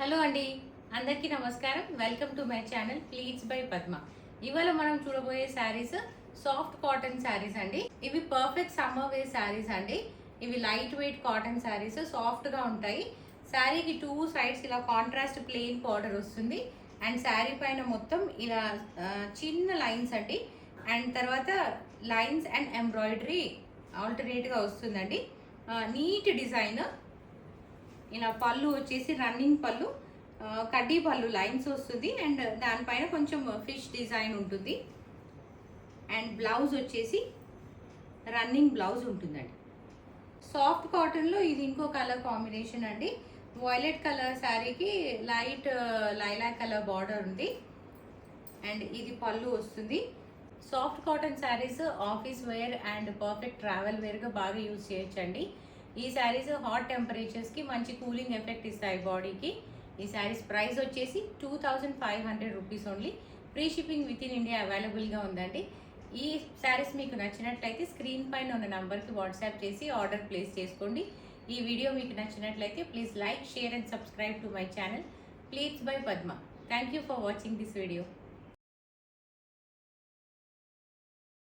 Hello అండి, అందరికీ నమస్కారం. Welcome to my channel please by Padma. ఇవాళ మనం చూడబోయే శారీస్ సాఫ్ట్ కాటన్ శారీస్ అండి. ఇవి పర్ఫెక్ట్ సమ్మర్ వేర్ శారీస్ అండి. ఇవి లైట్ వెయిట్ కాటన్ శారీస్, సాఫ్ట్గా ఉంటాయి. శారీకి టూ సైడ్స్ ఇలా కాంట్రాస్ట్ ప్లెయిన్ బార్డర్ వస్తుంది. అండ్ శారీ పైన మొత్తం ఇలా చిన్న లైన్స్ అండి. అండ్ తర్వాత లైన్స్ అండ్ ఎంబ్రాయిడరీ ఆల్టర్నేట్గా వస్తుందండి. Neat design. ఇలా పళ్ళు వచ్చేసి రన్నింగ్ పళ్ళు, కడ్డీ పళ్ళు లైన్స్ వస్తుంది. అండ్ దానిపైన కొంచెం ఫిష్ డిజైన్ ఉంటుంది. అండ్ బ్లౌజ్ వచ్చేసి రన్నింగ్ బ్లౌజ్ ఉంటుందండి. సాఫ్ట్ కాటన్లో ఇది ఇంకో కలర్ కాంబినేషన్ అండి. వైలెట్ కలర్ శారీకి లైట్ లైలాక్ కలర్ బార్డర్ ఉంది. అండ్ ఇది పళ్ళు వస్తుంది. Soft cotton saris office wear and perfect travel వేర్గా బాగా యూజ్ చేయొచ్చండి. ఈ శారీస్ హాట్ టెంపరేచర్స్కి మంచి కూలింగ్ ఎఫెక్ట్ ఇస్తాయి బాడీకి. ఈ శారీస్ ప్రైస్ వచ్చేసి 2500 rupees only. Free shipping with in India అవైలబుల్గా ఉందండి. ఈ శారీస్ మీకు నచ్చినట్లయితే స్క్రీన్ పైన ఉన్న నంబర్కి వాట్సాప్ చేసి ఆర్డర్ ప్లేస్ చేసుకోండి. ఈ వీడియో మీకు నచ్చినట్లయితే please like, share and subscribe to my channel please by Padma. Thank you for watching this video.